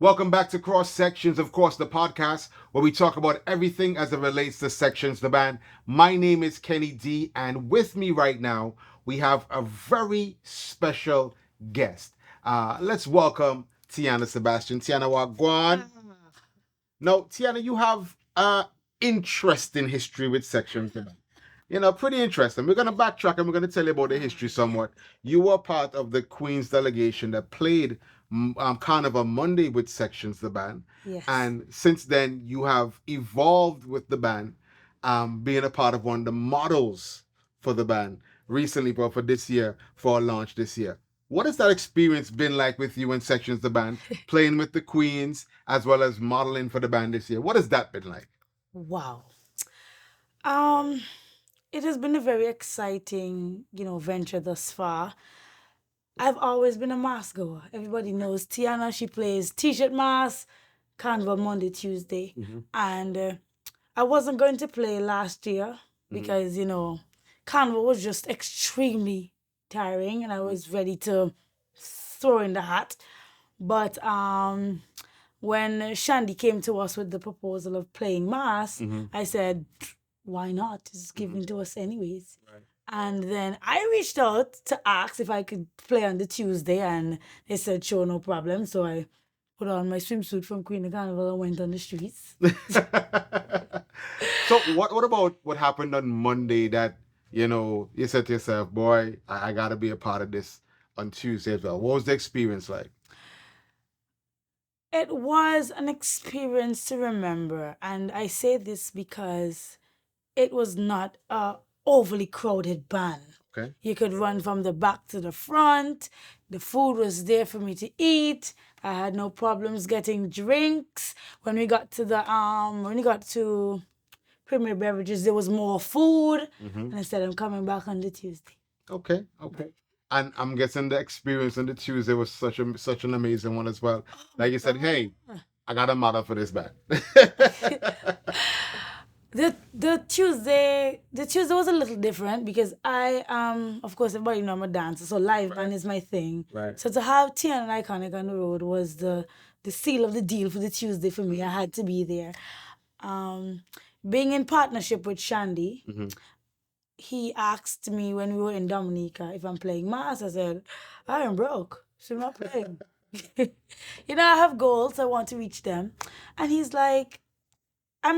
Welcome back to Cross Sections, of course, the podcast where we talk about everything as it relates to Sechuns the Band. My name is Kenny D, and with me right now, we have a very special guest. Let's welcome Tiana Sebastian. Tiana Wagwan. Now, Tiana, you have interesting history with Sechuns the Band. Pretty interesting. We're going to backtrack and we're going to tell you about the history somewhat. You were part of the Queen's delegation that played Carnival Monday with Sechuns the Band. Yes. And since then, you have evolved with the band, being a part of one of the models for the band recently, but for this year, for our launch this year. What has that experience been like with you and Sechuns the Band, playing with the Queens as well as modeling for the band this year? What has that been like? Wow. Um, it has been a very exciting, venture thus far. I've always been a mask goer. Everybody knows Tiana. She plays T-shirt mask, Carnival Monday, Tuesday, and I wasn't going to play last year because Carnival was just extremely tiring, and I was ready to throw in the hat. But when Shandy came to us with the proposal of playing mass, I said, why not? It's given to us anyways. Right. And then I reached out to ask if I could play on the Tuesday, and they said, sure, no problem. So I put on my swimsuit from Queen of Carnival and went on the streets. So what about what happened on Monday that, you said to yourself, boy, I got to be a part of this on Tuesday as well. What was the experience like? It was an experience to remember. And I say this because it was not a overly crowded band. Okay. You could run from the back to the front. The food was there for me to eat. I had no problems getting drinks. When we got to Premier Beverages, there was more food. And I said, I'm coming back on the Tuesday. Okay. And I'm guessing the experience on the Tuesday was such an amazing one as well. Like you said, hey, I got a model for this band. The Tuesday was a little different because I of course everybody know I'm a dancer, so live band is my thing. Right. So to have Tiana and Iconic on the road was the seal of the deal for the Tuesday for me. I had to be there. Being in partnership with Shandy, he asked me when we were in Dominica if I'm playing mass. I said, I am broke, so I'm not playing. I have goals, I want to reach them. And he's like, I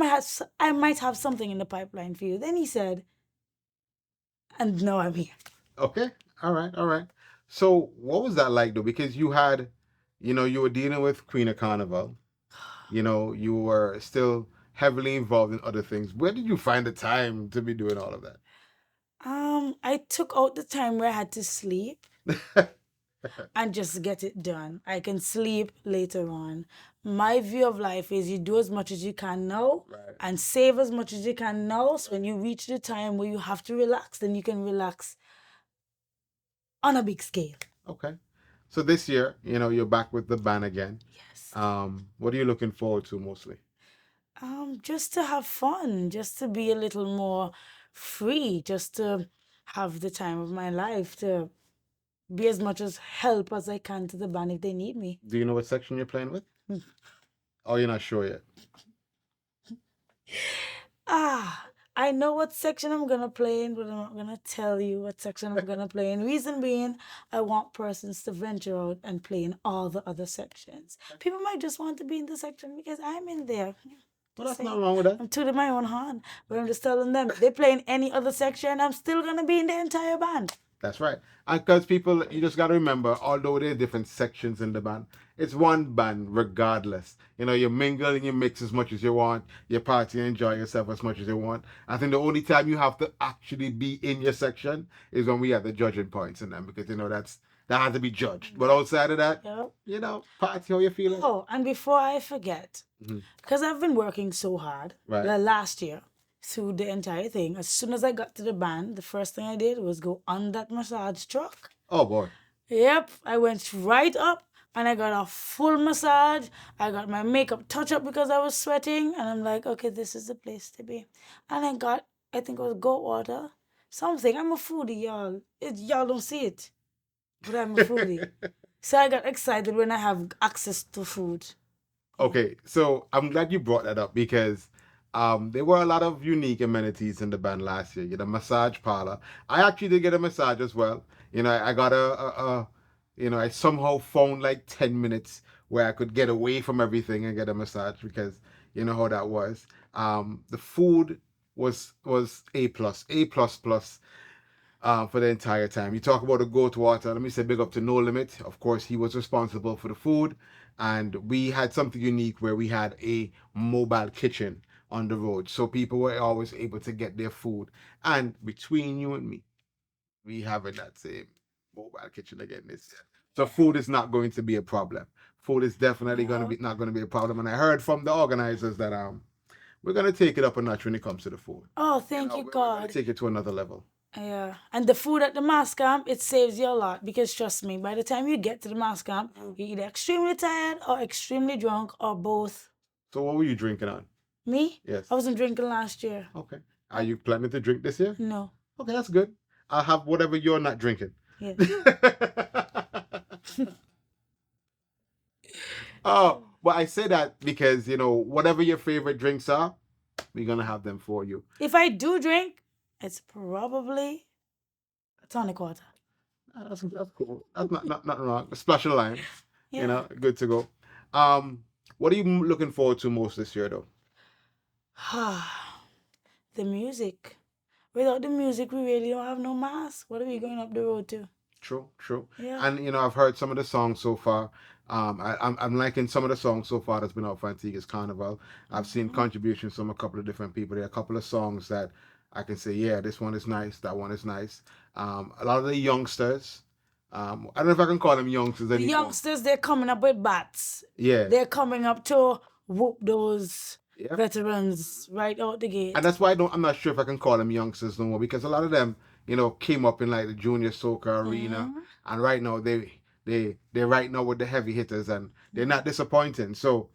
might have something in the pipeline for you. Then he said, and now I'm here. Okay. All right. So what was that like though? Because you had, you were dealing with Queen of Carnival. You were still heavily involved in other things. Where did you find the time to be doing all of that? I took out the time where I had to sleep and just get it done. I can sleep later on. My view of life is you do as much as you can now and save as much as you can now. So when you reach the time where you have to relax, then you can relax on a big scale. Okay. So this year, you're back with the band again. Yes. What are you looking forward to mostly? Just to have fun, just to be a little more free, just to have the time of my life, to be as much as help as I can to the band if they need me. Do you know what section you're playing with? Oh, you're not sure yet. I know what section I'm gonna play in, but I'm not gonna tell you what section I'm gonna play in. Reason being, I want persons to venture out and play in all the other sections. People might just want to be in the section because I'm in there. Well, that's not wrong with that. I'm tooting my own horn, but I'm just telling them if they play in any other section, I'm still gonna be in the entire band. That's right. And because people, you just got to remember, although there are different sections in the band, it's one band regardless. You mingle and you mix as much as you want. You party and enjoy yourself as much as you want. I think the only time you have to actually be in your section is when we have the judging points in them because, that has to be judged. But outside of that, party how you feeling. Oh, and before I forget, because I've been working so hard last year through the entire thing, as soon as I got to the band, the first thing I did was go on that massage truck. Oh, boy. Yep, I went right up and I got a full massage. I got my makeup touch up because I was sweating. And I'm like, okay, this is the place to be. And I think it was goat water, something. I'm a foodie, y'all. Y'all don't see it, but I'm a foodie. So I got excited when I have access to food. Okay, so I'm glad you brought that up because there were a lot of unique amenities in the band last year. You know, massage parlor. I actually did get a massage as well. You know, I got you know, I somehow found like 10 minutes where I could get away from everything and get a massage because you know how that was. The food was A plus plus for the entire time. You talk about the goat water. Let me say big up to No Limit. Of course, he was responsible for the food, and we had something unique where we had a mobile kitchen on the road, so people were always able to get their food. And between you and me, we having that same mobile kitchen again this year. So food is not going to be a problem. Food is definitely going to Yeah. be not going to be a problem. And I heard from the organizers that we're going to take it up a notch when it comes to the food. Oh, You thank know, you, we're going to God. take it to another level. Yeah. And the food at the mass camp, it saves you a lot because trust me, by the time you get to the mass camp, you're either extremely tired or extremely drunk or both. So what were you drinking on? Me? Yes. I wasn't drinking last year. Okay. Are you planning to drink this year? No. Okay, that's good. I'll have whatever you're not drinking. Yes. Oh, well, I say that because, you know, whatever your favorite drinks are, we're going to have them for you. If I do drink, it's probably tonic water. That's cool. That's not wrong. A splash of lime, Yeah. you know, good to go. What are you looking forward to most this year, though? The music. Without the music, we really don't have no mass. What are we going up the road to? True, true. Yeah. And you know, I've heard some of the songs so far. I'm liking some of the songs so far that's been out for Antigua's Carnival. I've seen contributions from a couple of different people. There are a couple of songs that I can say, yeah, this one is nice, that one is nice. A lot of the youngsters, I don't know if I can call them youngsters The anymore. youngsters, they're coming up with bats. Yeah. They're coming up to whoop those Yeah. veterans right out the gate. And that's why I'm not sure if I can call them youngsters no more because a lot of them, you know, came up in like the junior soca arena, and right now they're right now with the heavy hitters and they're not disappointing. So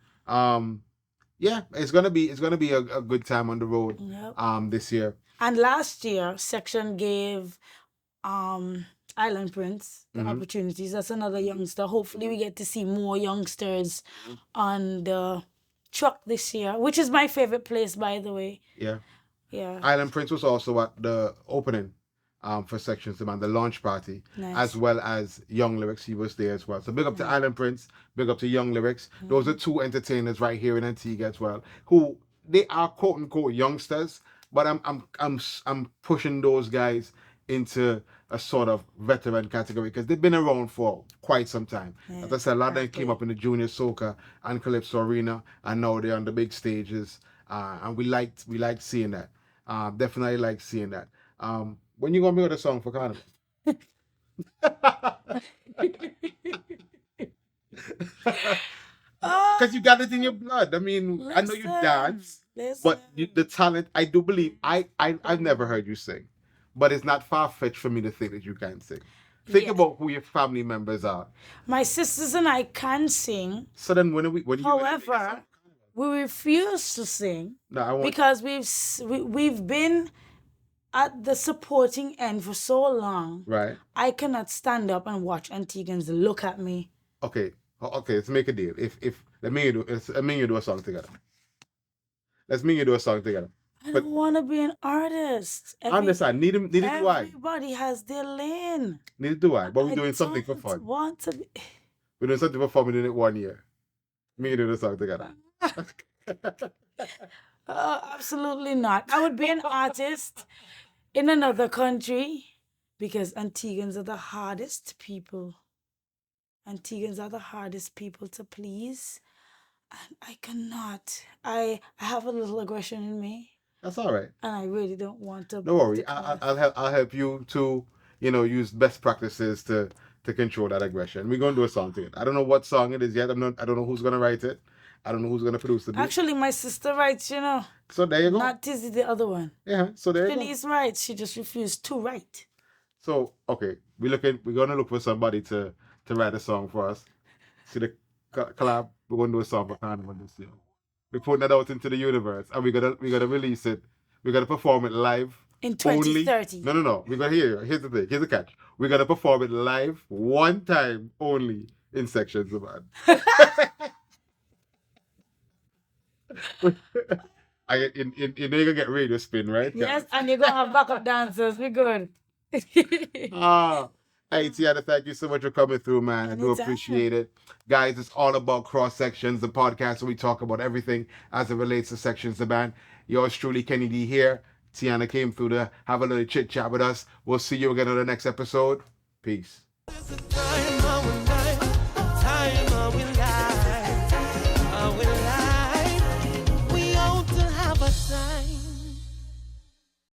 yeah, it's gonna be a good time on the road Yep. this year. And last year, Section gave Island Prince the opportunities. That's another youngster. Hopefully we get to see more youngsters on the truck this year, which is my favorite place, by the way. Yeah. Yeah. Island Prince was also at the opening for Sechuns The Band, the launch party, Nice. as well as Young Lyrics. He was there as well. So big up to Island Prince, big up to Young Lyrics. Those are two entertainers right here in Antigua as well, who they are quote unquote youngsters, but I'm pushing those guys into a sort of veteran category because they've been around for quite some time. Yeah, As I said, a lot of them exactly. came up in the junior soca and calypso arena, and now they're on the big stages, and we liked seeing that. Definitely like seeing that. When you gonna make a song for Carnival? Because you got it in your blood. I mean, I know you dance, but the talent, I do believe, I've never heard you sing, but it's not far fetched for me to think that you can sing. Think Yeah. about who your family members are. My sisters and I can sing. So then when you However, we refuse to sing no, I want because we've been at the supporting end for so long. right. I cannot stand up and watch Antigans look at me. Okay, let's make a deal. If let me do a song together. Let's me and you do a song together. I But- don't want to be an artist. I understand. Neither do I. Everybody has their lane. Neither do I. But we're I doing something for don't fun. want to be. We're doing something for fun. We're doing it 1 year. Me and you do the song together. Absolutely not. I would be an artist in another country because Antigans are the hardest people. Antigans are the hardest people to please. And I cannot. I have a little aggression in me. That's all right. And I really don't want to. Don't worry. I'll help you to, you know, use best practices to control that aggression. We're gonna do a song together. I don't know what song it is yet. I don't know who's gonna write it. I don't know who's gonna produce the beat. Actually, my sister writes, you know. So there you go. Not Tizzy, the other one. Yeah. So there you go. Felice writes. She just refused to write. So okay, we're gonna look for somebody to write a song for us. See the collab. We're gonna do a song for Carnival this year. We're putting that out into the universe, and we're gonna release it. We're gonna perform it live. In 2030. Only, no. We're gonna here's the thing. Here's the catch. We're gonna perform it live one time only in Sechuns The Band. You know you're gonna get radio spin, right? Yes, and you're gonna have backup dancers. We good. Ah, hey Tiana, thank you so much for coming through, man. I do Anytime. appreciate it. Guys, it's all about Cross Sections, the podcast where we talk about everything as it relates to Sections the Band. Yours truly, Kenny D here. Tiana came through to have a little chit chat with us. We'll see you again on the next episode. Peace.